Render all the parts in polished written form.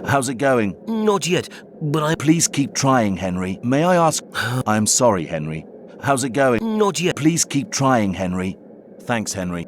How's it going? Not yet, but I... Please keep trying, Henry. May I ask... I'm sorry, Henry. How's it going? Not yet. Please keep trying, Henry. Thanks, Henry.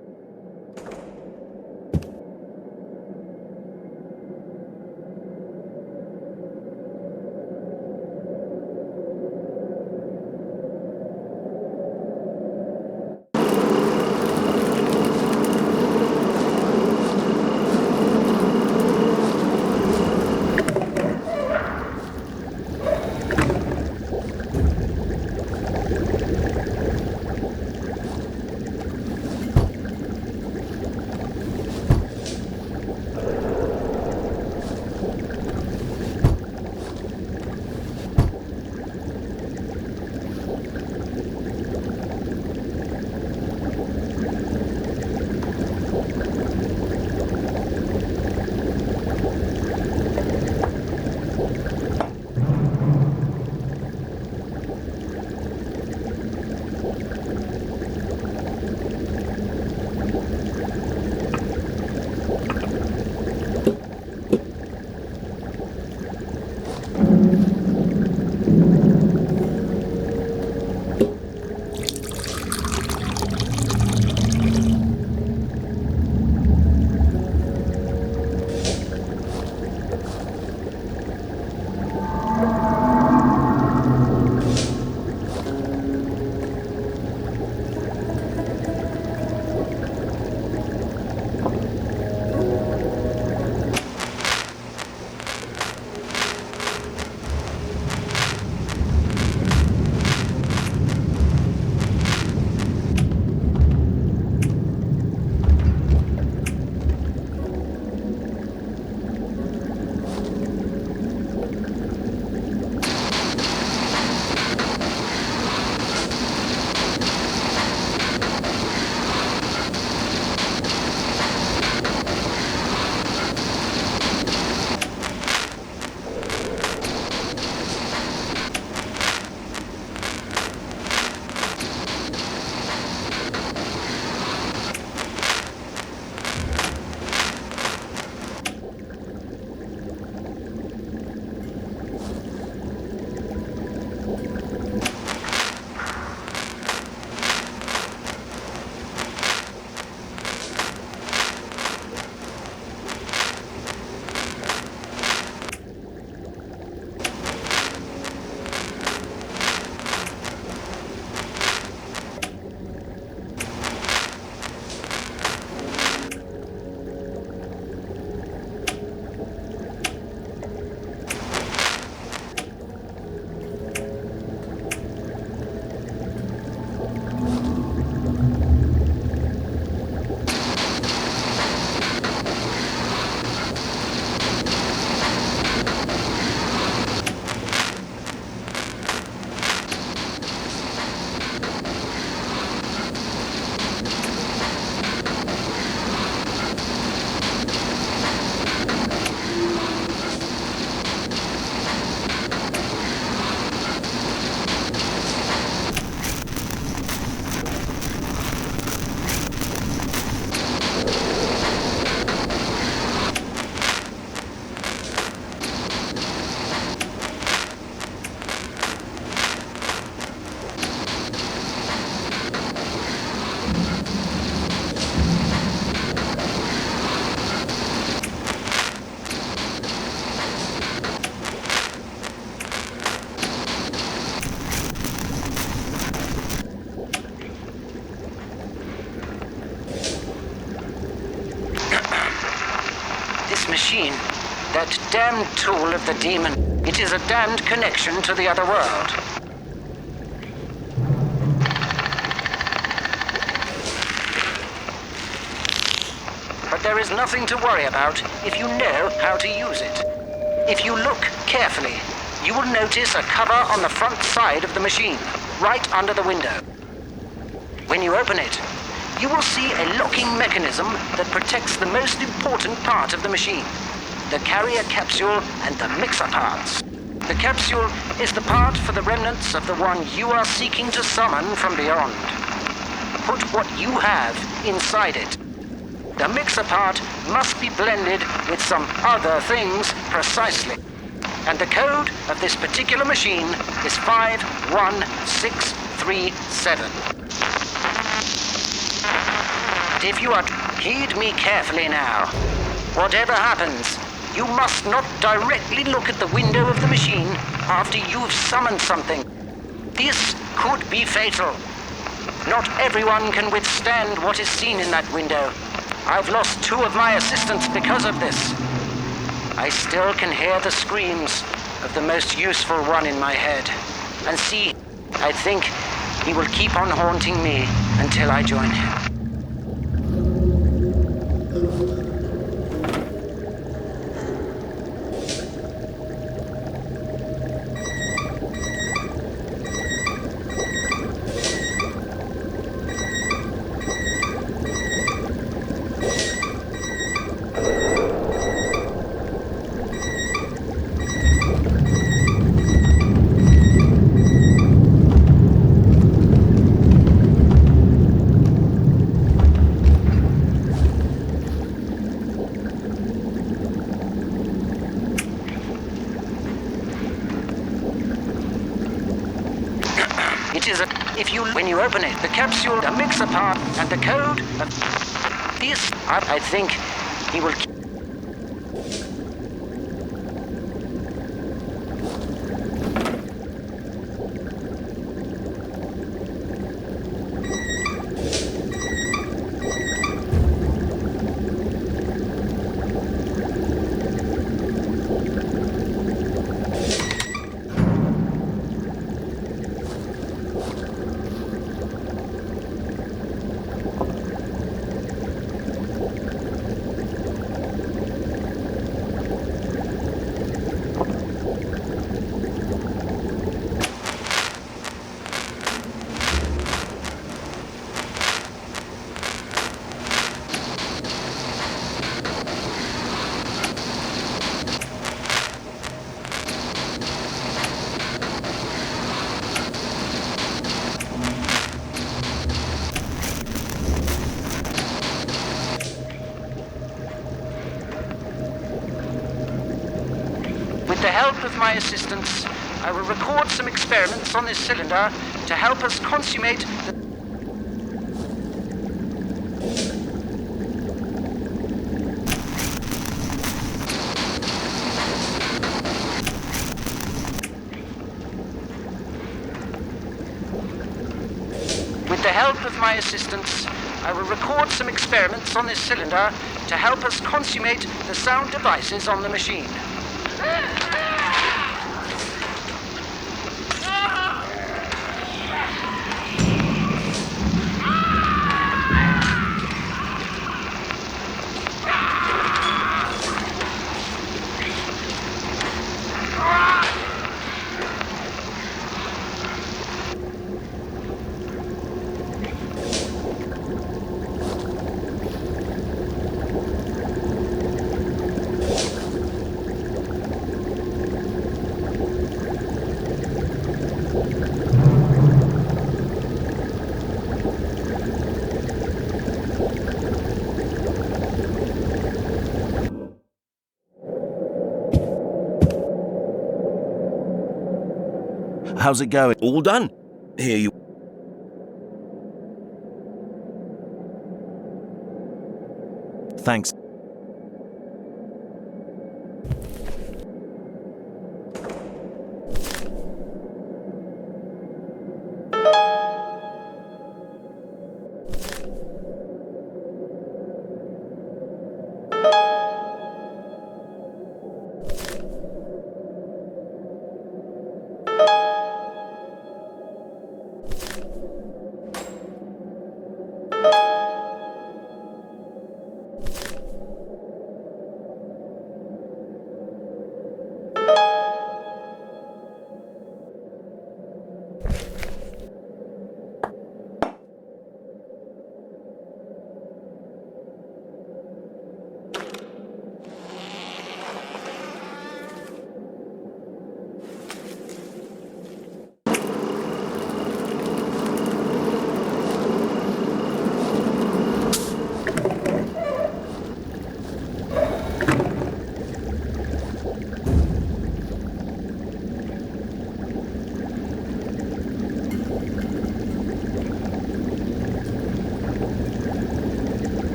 Machine, that damned tool of the demon, it is a damned connection to the other world. But there is nothing to worry about if you know how to use it. If you look carefully, you will notice a cover on the front side of the machine, right under the window. When you open it, you will see a locking mechanism that protects the most important part of the machine, the carrier capsule and the mixer parts. The capsule is the part for the remnants of the one you are seeking to summon from beyond. Put what you have inside it. The mixer part must be blended with some other things precisely. And the code of this particular machine is 51637. If you are... Heed me carefully now. Whatever happens, you must not directly look at the window of the machine after you've summoned something. This could be fatal. Not everyone can withstand what is seen in that window. I've lost 2 of my assistants because of this. I still can hear the screams of the most useful one in my head. And see, I think he will keep on haunting me until I join him. When you open it, the capsule, the mixer part, and the code of this, I think he will... With the help of my assistants, I will record some experiments on this cylinder to help us consummate the... With the help of my assistants, I will record some experiments on this cylinder to help us consummate the sound devices on the machine. How's it going? All done. Here you... Thanks.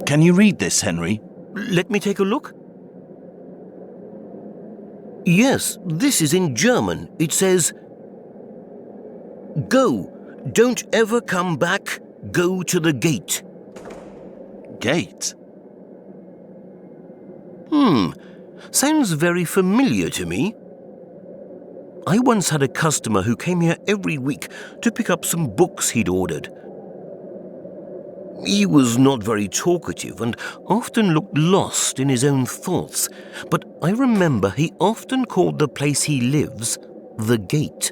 Can you read this, Henry? Let me take a look. Yes, this is in German. It says, "Go, don't ever come back, go to the gate." Gate? Sounds very familiar to me. I once had a customer who came here every week to pick up some books he'd ordered. He was not very talkative and often looked lost in his own thoughts, but I remember he often called the place he lives the Gate.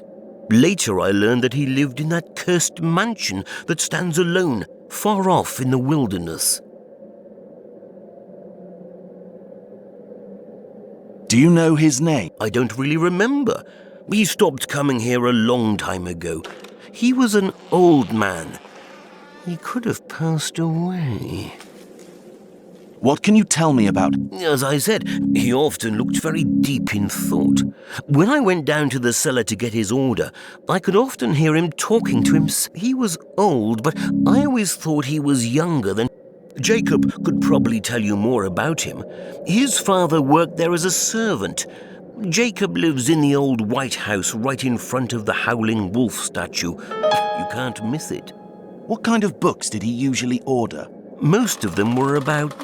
Later I learned that he lived in that cursed mansion that stands alone, far off in the wilderness. Do you know his name? I don't really remember. He stopped coming here a long time ago. He was an old man. He could have passed away. What can you tell me about... As I said, he often looked very deep in thought. When I went down to the cellar to get his order, I could often hear him talking to himself. He was old, but I always thought he was younger than... Jacob could probably tell you more about him. His father worked there as a servant. Jacob lives in the old White House right in front of the Howling Wolf statue. You can't miss it. What kind of books did he usually order? Most of them were about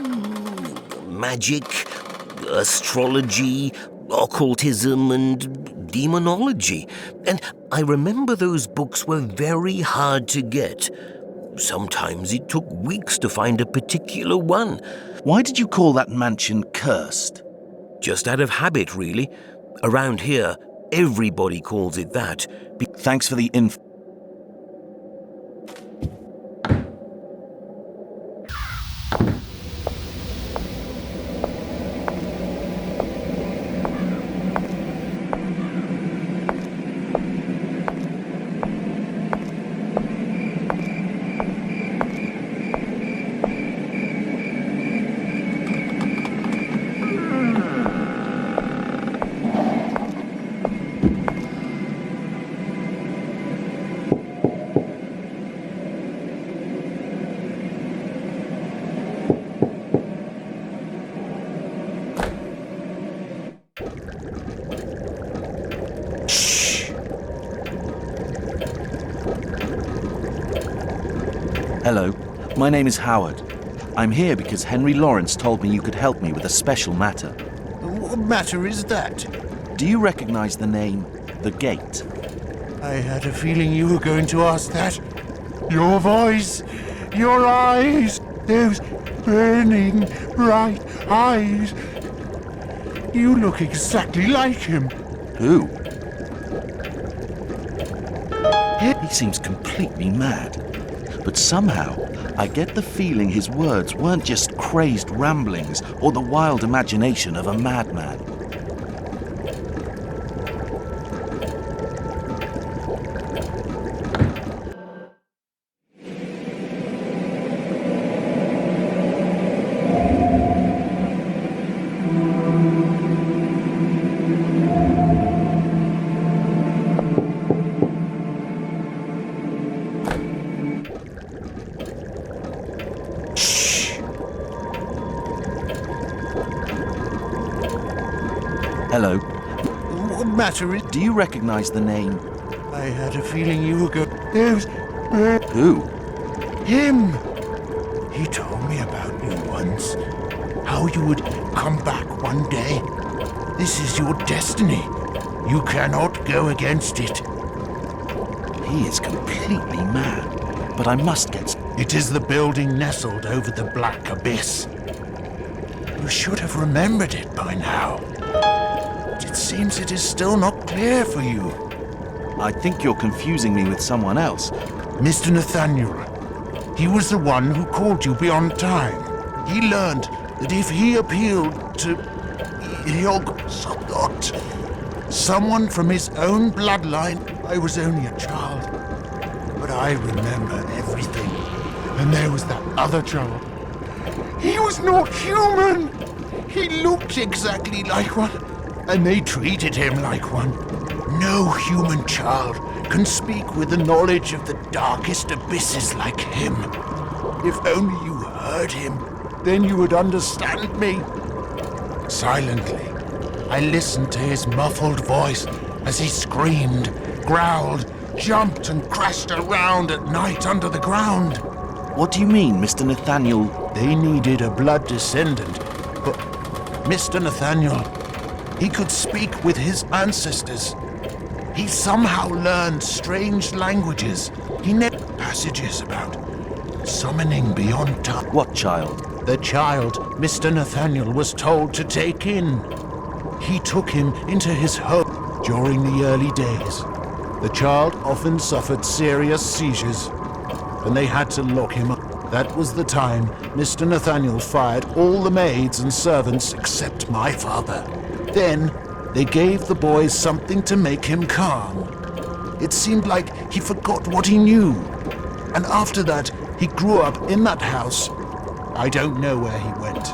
magic, astrology, occultism, and demonology. And I remember those books were very hard to get. Sometimes it took weeks to find a particular one. Why did you call that mansion cursed? Just out of habit, really. Around here, everybody calls it that. Thanks for the info. Hello, my name is Howard. I'm here because Henry Lawrence told me you could help me with a special matter. What matter is that? Do you recognize the name The Gate? I had a feeling you were going to ask that. Your voice, your eyes, those burning bright eyes. You look exactly like him. Who? He seems completely mad. But somehow, I get the feeling his words weren't just crazed ramblings or the wild imagination of a madman. Hello. What matter is... Do you recognize the name? I had a feeling you were going... There's... Who? him. He told me about you once. How you would come back one day. This is your destiny. You cannot go against it. He is completely mad, but I must get... It is the building nestled over the black abyss. You should have remembered it by now. It seems it is still not clear for you. I think you're confusing me with someone else. Mr. Nathaniel. He was the one who called you beyond time. He learned that if he appealed to someone from his own bloodline, I was only a child. But I remember everything. And there was that other child. He was not human. He looked exactly like one. And they treated him like one. No human child can speak with the knowledge of the darkest abysses like him. If only you heard him, then you would understand me. Silently, I listened to his muffled voice as he screamed, growled, jumped and crashed around at night under the ground. What do you mean, Mr. Nathaniel? They needed a blood descendant, but Mr. Nathaniel, he could speak with his ancestors. He somehow learned strange languages. He knew passages about summoning beyond time. What child? The child Mr. Nathaniel was told to take in. He took him into his home during the early days. The child often suffered serious seizures, and they had to lock him up. That was the time Mr. Nathaniel fired all the maids and servants except my father. Then they gave the boy something to make him calm. It seemed like he forgot what he knew. And after that, he grew up in that house. I don't know where he went,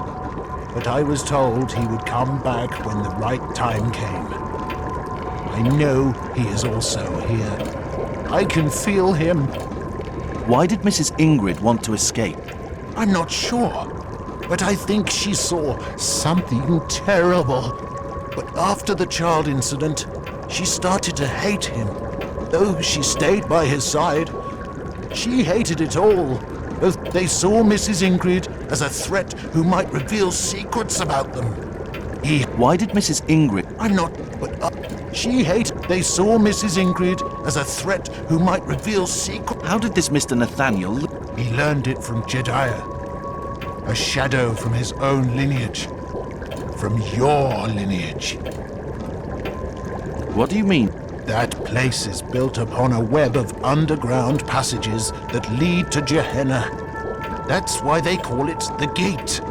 but I was told he would come back when the right time came. I know he is also here. I can feel him. Why did Mrs. Ingrid want to escape? I'm not sure, but I think she saw something terrible. But after the child incident, she started to hate him. Though she stayed by his side, she hated it all. They saw Mrs. Ingrid as a threat who might reveal secrets about them. Why did Mrs. Ingrid... I'm not, but she hated... They saw Mrs. Ingrid as a threat who might reveal secrets. How did this Mr. Nathaniel... He learned it from Jedediah, a shadow from his own lineage. From your lineage. What do you mean? That place is built upon a web of underground passages that lead to Gehenna. That's why they call it the Gate.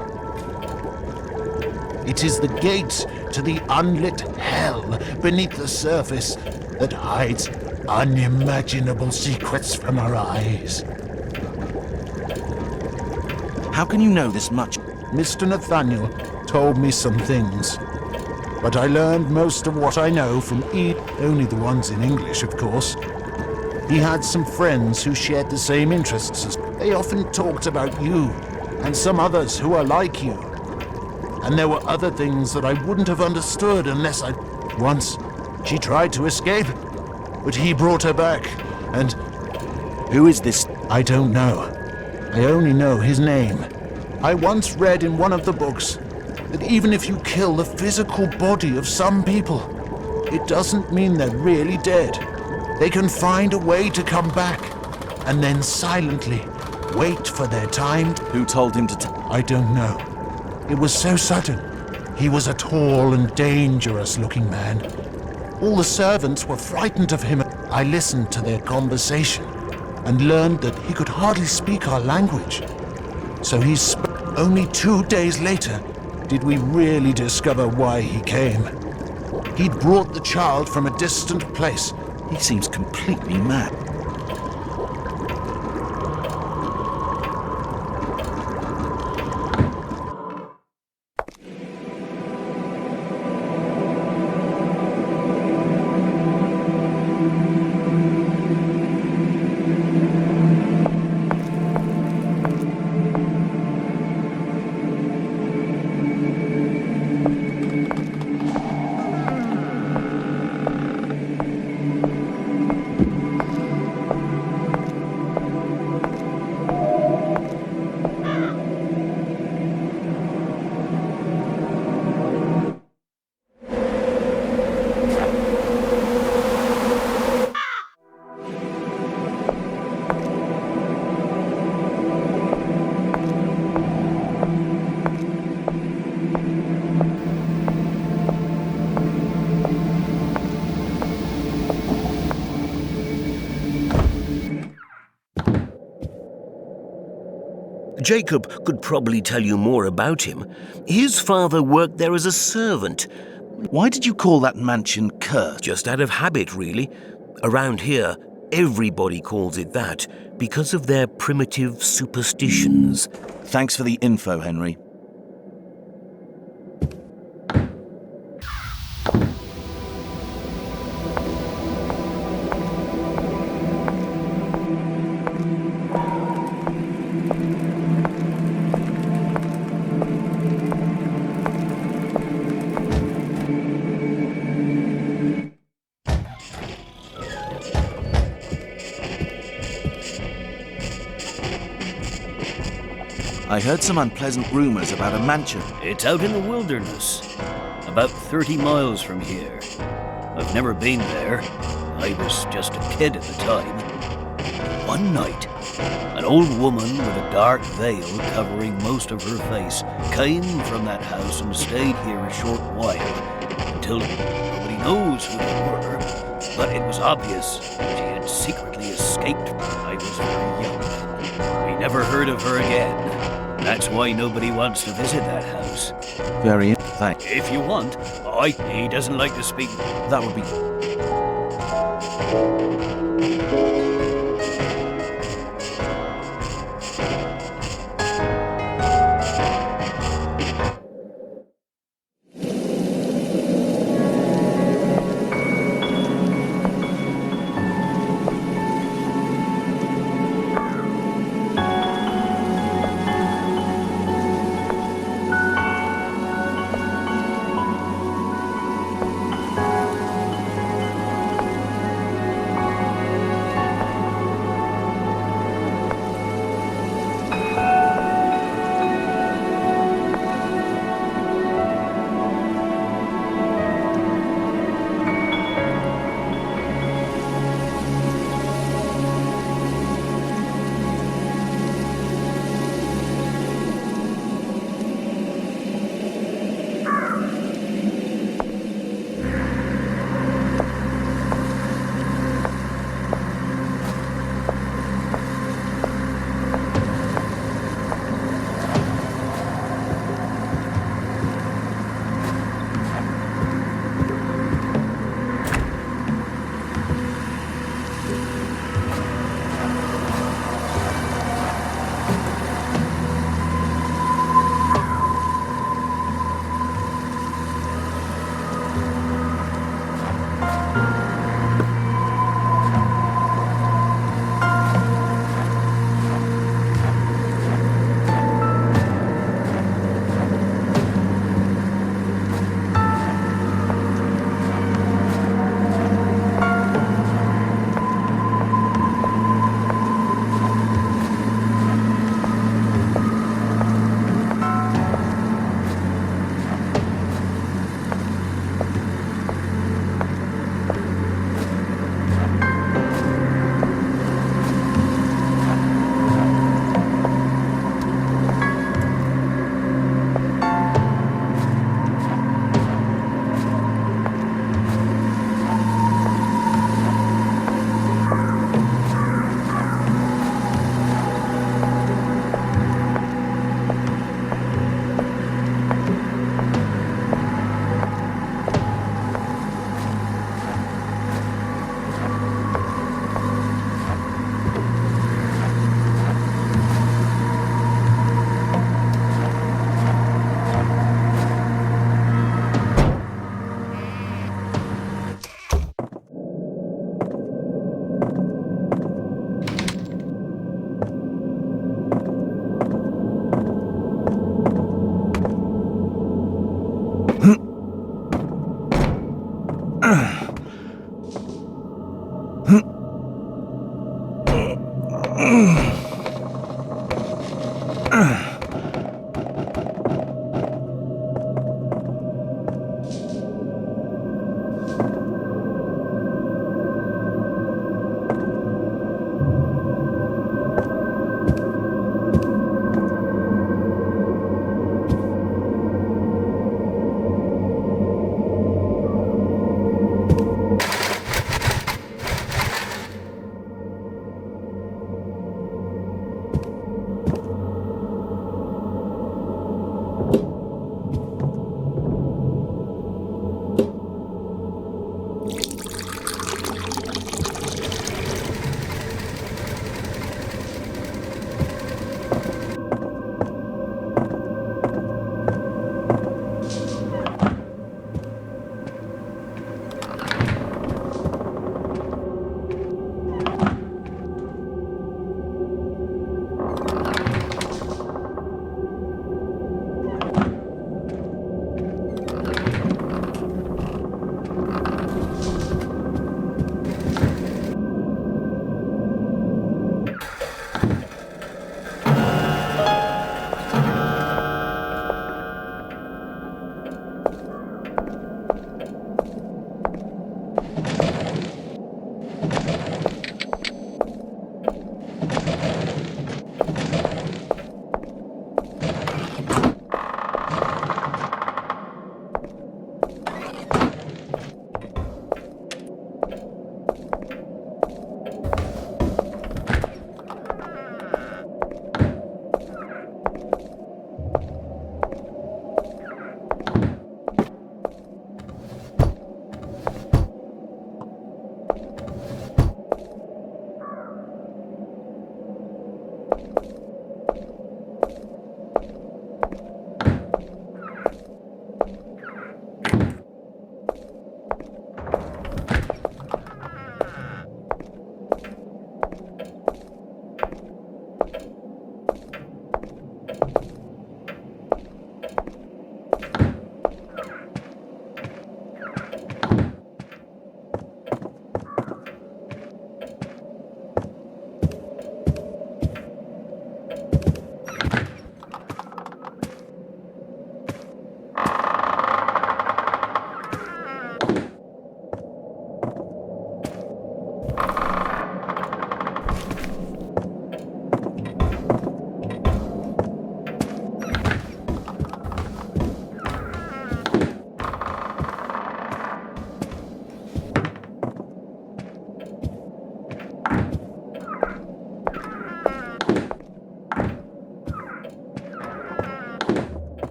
It is the gate to the unlit hell beneath the surface that hides unimaginable secrets from our eyes. How can you know this much? Mr. Nathaniel told me some things, but I learned most of what I know from only the ones in English, of course. He had some friends who shared the same interests as they often talked about you and some others who are like you. And there were other things that I wouldn't have understood unless I... Once, she tried to escape, but he brought her back, and... Who is this? I don't know. I only know his name. I once read in one of the books that even if you kill the physical body of some people, it doesn't mean they're really dead. They can find a way to come back, and then silently wait for their time. Who told him to... I don't know. It was so sudden. He was a tall and dangerous-looking man. All the servants were frightened of him. I listened to their conversation and learned that he could hardly speak our language. So he spoke. Only 2 days later did we really discover why he came. He'd brought the child from a distant place. He seems completely mad. Jacob could probably tell you more about him. His father worked there as a servant. Why did you call that mansion cursed? Just out of habit, really. Around here, everybody calls it that because of their primitive superstitions. Thanks for the info, Henry. I heard some unpleasant rumors about a mansion. It's out in the wilderness, about 30 miles from here. I've never been there. I was just a kid at the time. One night, an old woman with a dark veil covering most of her face came from that house and stayed here a short while, until nobody knows who they were, but it was obvious she had secretly escaped when I was very young. We never heard of her again. That's why nobody wants to visit that house. Very thanks. If you want, he doesn't like to speak. That would be...